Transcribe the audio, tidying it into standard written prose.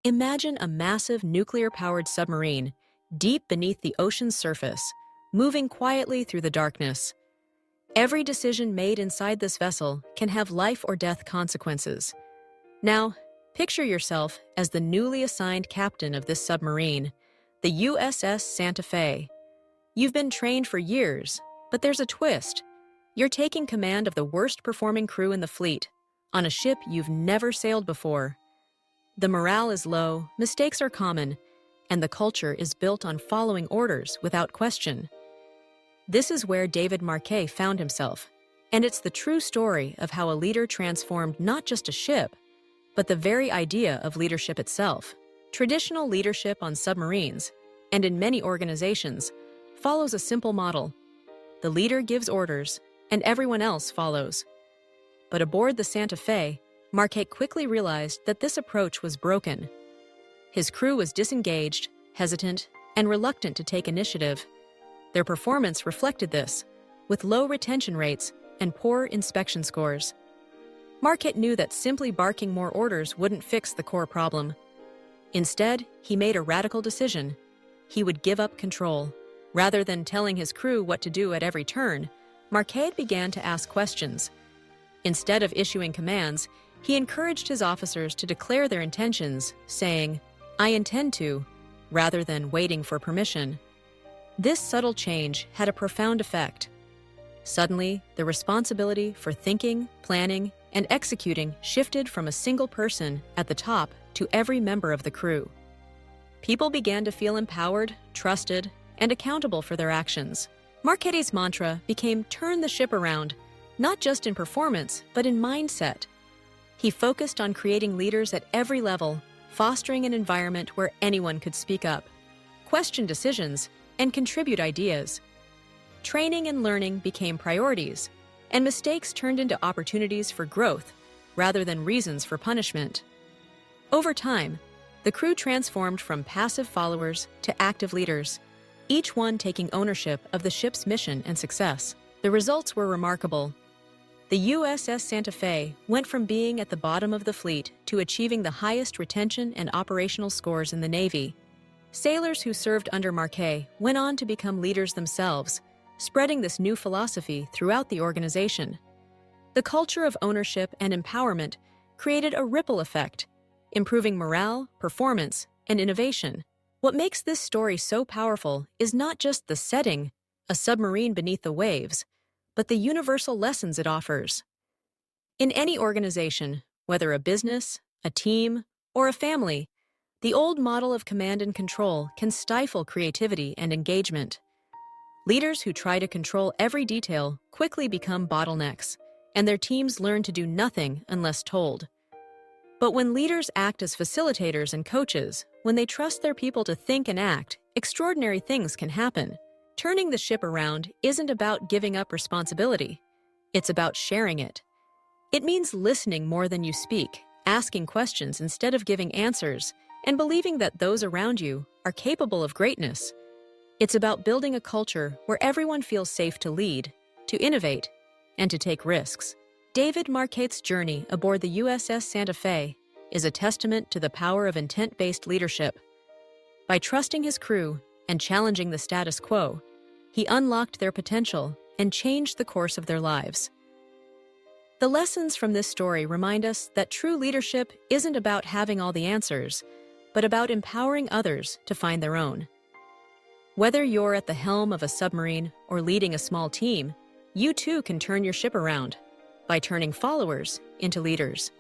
Imagine a massive nuclear-powered submarine deep beneath the ocean's surface, moving quietly through the darkness. Every decision made inside this vessel can have life or death consequences. Now, picture yourself as the newly assigned captain of this submarine, the USS Santa Fe. You've been trained for years, but there's a twist. You're taking command of the worst-performing crew in the fleet, on a ship you've never sailed before. The morale is low, mistakes are common, and the culture is built on following orders without question. This is where David Marquet found himself, and it's the true story of how a leader transformed not just a ship, but the very idea of leadership itself. Traditional leadership on submarines, and in many organizations, follows a simple model. The leader gives orders, and everyone else follows. But aboard the Santa Fe, Marquet quickly realized that this approach was broken. His crew was disengaged, hesitant, and reluctant to take initiative. Their performance reflected this, with low retention rates and poor inspection scores. Marquet knew that simply barking more orders wouldn't fix the core problem. Instead, he made a radical decision. He would give up control. Rather than telling his crew what to do at every turn, Marquet began to ask questions. Instead of issuing commands, he encouraged his officers to declare their intentions, saying, "I intend to," rather than waiting for permission. This subtle change had a profound effect. Suddenly, the responsibility for thinking, planning, and executing shifted from a single person at the top to every member of the crew. People began to feel empowered, trusted, and accountable for their actions. Marquet's mantra became "turn the ship around," not just in performance, but in mindset. He focused on creating leaders at every level, fostering an environment where anyone could speak up, question decisions, and contribute ideas. Training and learning became priorities, and mistakes turned into opportunities for growth rather than reasons for punishment. Over time, the crew transformed from passive followers to active leaders, each one taking ownership of the ship's mission and success. The results were remarkable. The USS Santa Fe went from being at the bottom of the fleet to achieving the highest retention and operational scores in the Navy. Sailors who served under Marquet went on to become leaders themselves, spreading this new philosophy throughout the organization. The culture of ownership and empowerment created a ripple effect, improving morale, performance, and innovation. What makes this story so powerful is not just the setting, a submarine beneath the waves, but the universal lessons it offers. In any organization, whether a business, a team, or a family, the old model of command and control can stifle creativity and engagement. Leaders who try to control every detail quickly become bottlenecks, and their teams learn to do nothing unless told. But when leaders act as facilitators and coaches, when they trust their people to think and act, extraordinary things can happen. Turning the ship around isn't about giving up responsibility. It's about sharing it. It means listening more than you speak, asking questions instead of giving answers, and believing that those around you are capable of greatness. It's about building a culture where everyone feels safe to lead, to innovate, and to take risks. David Marquet's journey aboard the USS Santa Fe is a testament to the power of intent-based leadership. By trusting his crew and challenging the status quo, he unlocked their potential and changed the course of their lives. The lessons from this story remind us that true leadership isn't about having all the answers, but about empowering others to find their own. Whether you're at the helm of a submarine or leading a small team, you too can turn your ship around by turning followers into leaders.